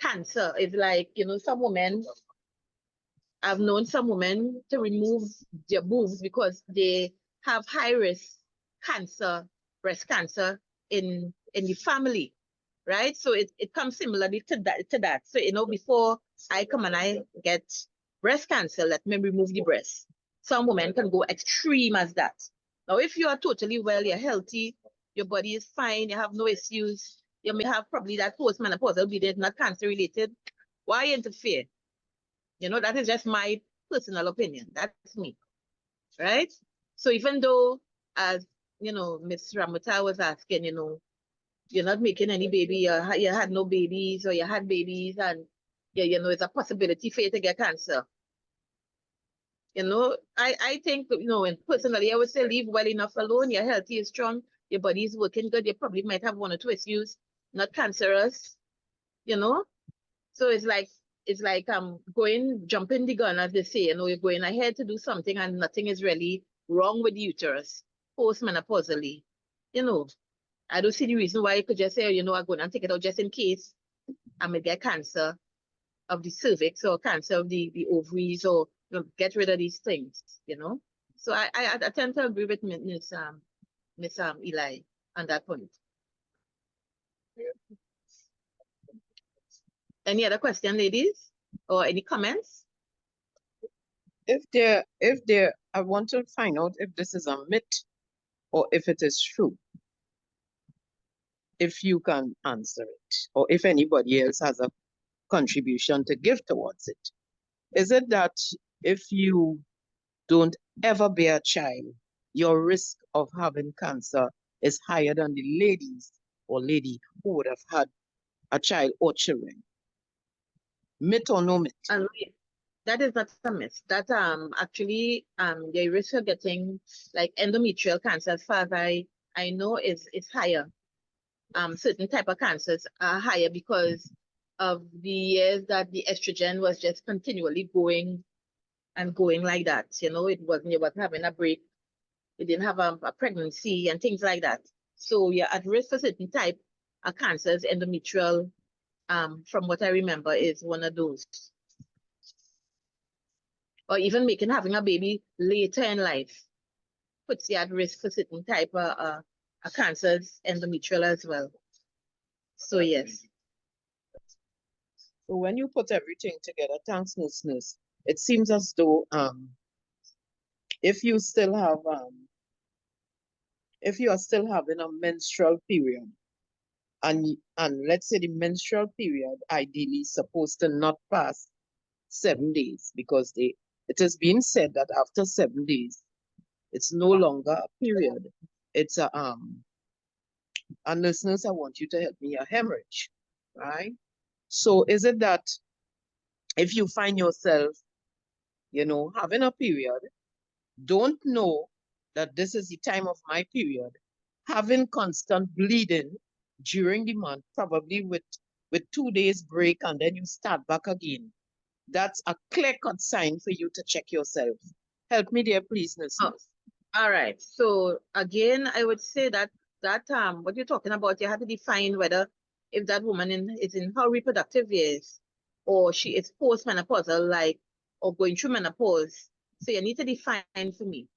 cancer. It's like, some women, I've known some women to remove their boobs because they have high risk cancer, breast cancer in the family, right? So it comes similarly to that. So, before I come and I get breast cancer, let me remove the breast. Some women can go extreme as that. Now, if you are totally well, you're healthy, your body is fine, you have no issues, you may have probably that postmenopausal bleeding, not cancer related. Why interfere? That is just my personal opinion. That's me, right? So even though, as Ms. Ramota was asking, you're not making any baby, you had no babies, or you had babies, and it's a possibility for you to get cancer. I think, and personally, I would say leave well enough alone. You're healthy, you're strong, your body is working good. You probably might have one or two issues, not cancerous, So it's like jumping the gun, as they say. You're going ahead to do something and nothing is really wrong with the uterus postmenopausally. I don't see the reason why you could just say, I'm going to take it out just in case I may get cancer of the cervix or cancer of the ovaries, or get rid of these things, So I tend to agree with Miss Eli on that point. Any other question, ladies? Or any comments? I want to find out if this is a myth or if it is true. If you can answer it, or if anybody else has a contribution to give towards it. Is it that if you don't ever bear a child, your risk of having cancer is higher than the lady who would have had a child or children? Myth or no myth? That is not a myth. That actually the risk of getting like endometrial cancer, as far as I know, is higher. Certain type of cancers are higher because of the years that the estrogen was just continually going and going like that. You wasn't having a break. You didn't have a pregnancy and things like that. So you're at risk for certain type of cancers. Endometrial, from what I remember, is one of those. Or even having a baby later in life puts you at risk for certain type of cancers, endometrial as well. So yes. So when you put everything together, thanks, nurse, it seems as though if you still have if you are still having a menstrual period, and let's say the menstrual period ideally is supposed to not pass 7 days, because it has been said that after 7 days it's no longer a period, it's a and listeners, I want you to help me, a hemorrhage, right? So is it that if you find yourself, having a period, don't know that this is the time of my period, having constant bleeding during the month, probably with 2 days break, and then you start back again, that's a clear-cut sign for you to check yourself. Help me there, please, listeners. All right. So again, I would say that what you're talking about, you have to define whether if that woman is in her reproductive years, or she is postmenopausal, or going through menopause. So you need to define for me,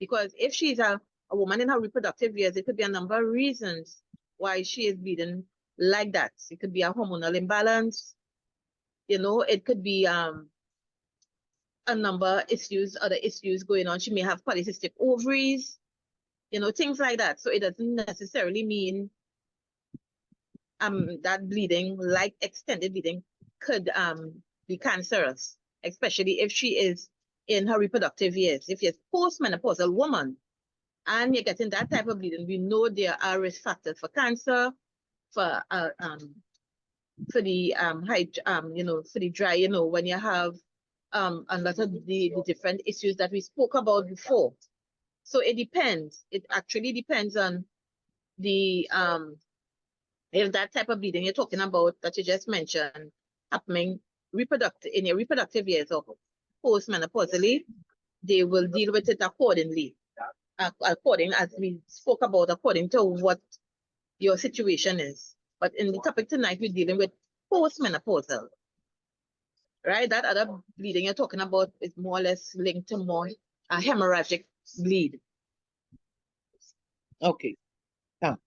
because if she's a woman in her reproductive years, it could be a number of reasons why she is bleeding like that. It could be a hormonal imbalance. It could be a number of other issues going on. She may have polycystic ovaries, things like that. So it doesn't necessarily mean that bleeding, like extended bleeding, could be cancerous, especially if she is in her reproductive years. If you're a postmenopausal woman and you're getting that type of bleeding, we know there are risk factors for cancer, for the high, for the dry, when you have a lot of the different issues that we spoke about before. So it depends. It actually depends on the if that type of bleeding you're talking about that you just mentioned happening in your reproductive years or postmenopausally, they will deal with it accordingly. According, as we spoke about, according to what your situation is. But in the topic tonight, we're dealing with postmenopausal. Right? That other bleeding you're talking about is more or less linked to more a hemorrhagic bleed. Okay, thanks.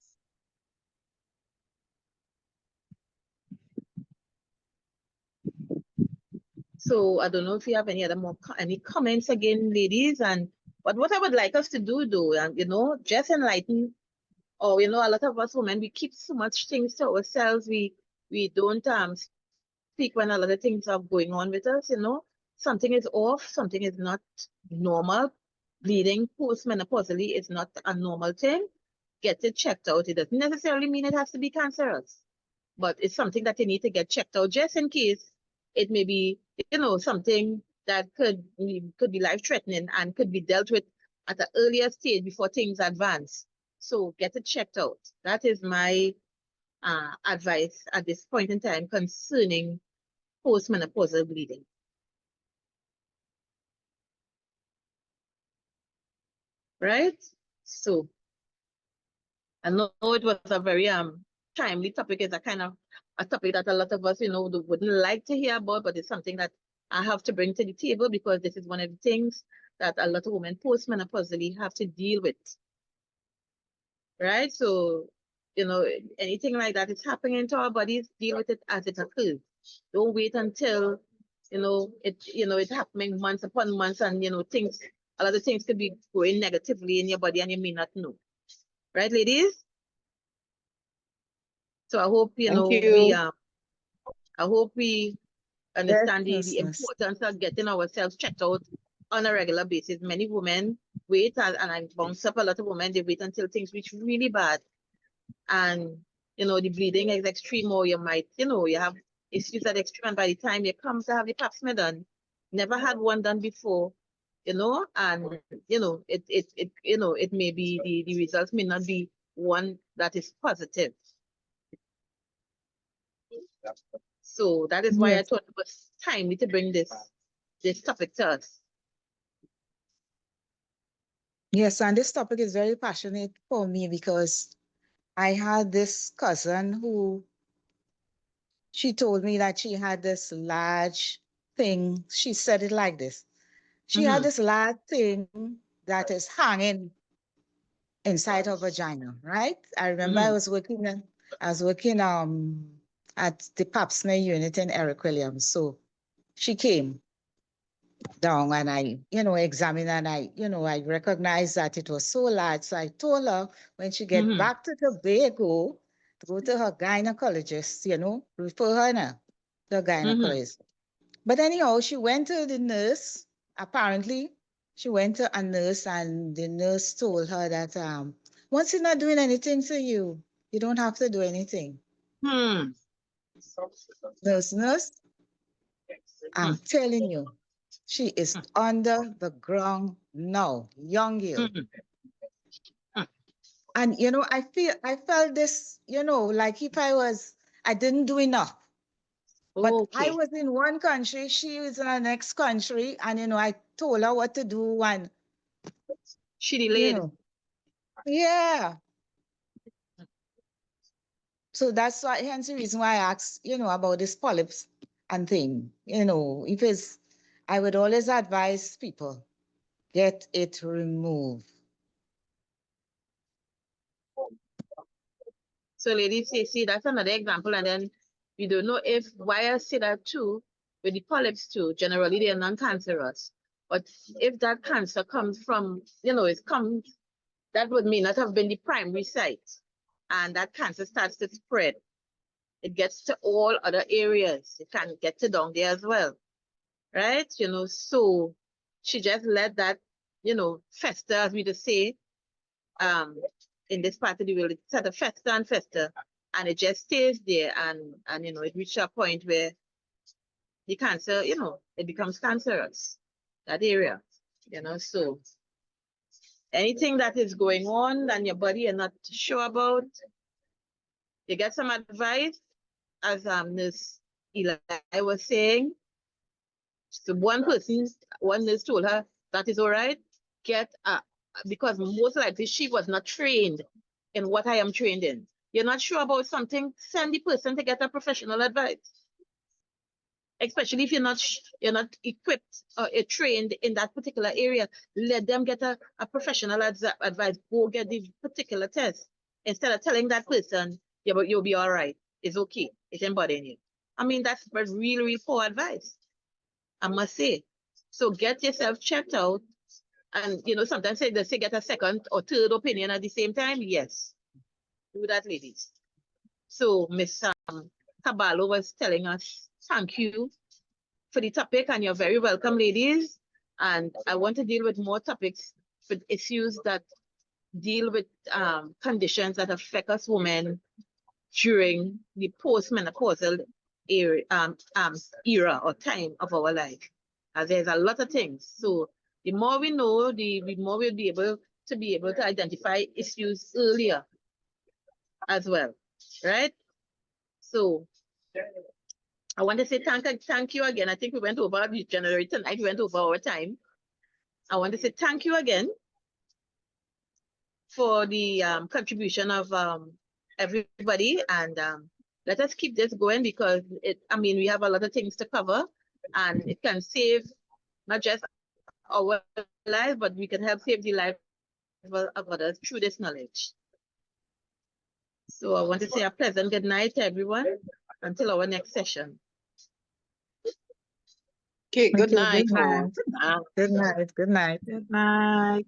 So I don't know if you have any comments again, ladies, but what I would like us to do though, and just enlighten, or a lot of us women, we keep so much things to ourselves. We don't speak when a lot of things are going on with us, something is off, something is not normal. Bleeding postmenopausally is not a normal thing. Get it checked out. It doesn't necessarily mean it has to be cancerous, but it's something that you need to get checked out just in case it may be, something that could be life-threatening and could be dealt with at an earlier stage before things advance. So get it checked out. That is my advice at this point in time concerning postmenopausal bleeding. Right? So I know it was a very timely topic. It's a kind of a topic that a lot of us, wouldn't like to hear about, but it's something that I have to bring to the table because this is one of the things that a lot of women postmenopausally have to deal with. Right? So, anything like that is happening to our bodies, deal with it as it occurs. Don't wait until, it's happening months upon months and, a lot of things could be going negatively in your body and you may not know. Right, ladies? So I hope, I hope we understand the importance of getting ourselves checked out on a regular basis. Many women wait, and I bounce up a lot of women, they wait until things reach really bad. And, the bleeding is extreme, or you might, you have issues at extreme, and by the time you come to have the pap smear done, never had one done before, and, it may be, the results may not be one that is positive. So that is why I thought it was timely to bring this topic to us. Yes, and this topic is very passionate for me because I had this cousin who she told me that she had this large thing. She said it like this. She had this large thing that is hanging inside her vagina, right? I remember I was working at the pap smear unit in Eric Williams. So she came down and I, examined and I recognized that it was so large. So I told her when she get back to Tobago to go to her gynecologist, refer her now to a gynecologist. But anyhow, she went to the nurse. Apparently, she went to a nurse and the nurse told her that once you're not doing anything to you, you don't have to do anything. Nurse, I'm telling you, she is under the ground now, young girl. And I felt this, like if I didn't do enough. But I was in one country, she was in the next country, and I told her what to do, and she delayed. Yeah. So that's why, hence the reason why I asked, about this polyps and thing. I would always advise people, get it removed. So ladies, see, that's another example. And then we don't know why I say that too, with the polyps too, generally they are non-cancerous. But if that cancer comes from, that would mean that have been the primary site. And that cancer starts to spread. It gets to all other areas. It can get to down there as well. Right? So she just let that, fester, as we just say, in this part of the world, it sort of fester and fester, and it just stays there, and it reaches a point where the cancer, it becomes cancerous, that area, so anything that is going on and your body you're not sure about, you get some advice, as Nurse Eli was saying. So one nurse told her that is all right, because most likely she was not trained in what I am trained in. You're not sure about something, send the person to get a professional advice. Especially if you're not equipped or trained in that particular area, let them get a professional advice. Go get the particular test instead of telling that person, yeah, but you'll be all right. It's okay. It's embodying you. I mean, that's really, really poor advice, I must say. So get yourself checked out. And, sometimes they say get a second or third opinion at the same time. Yes, do that, ladies. So Miss Caballo was telling us, thank you for the topic, and you're very welcome, ladies. And I want to deal with more topics, with issues that deal with conditions that affect us women during the postmenopausal era or time of our life. There's a lot of things. So the more we know, the more we'll be able to identify issues earlier as well, right? So I want to say thank you again. I think we went over January tonight. We went over our time. I want to say thank you again for the contribution of everybody, and let us keep this going, because we have a lot of things to cover, and it can save not just our life, but we can help save the life of others through this knowledge. So I want to say a pleasant good night to everyone until our next session. Okay, good night. Good night. Good night. Good night. Good night.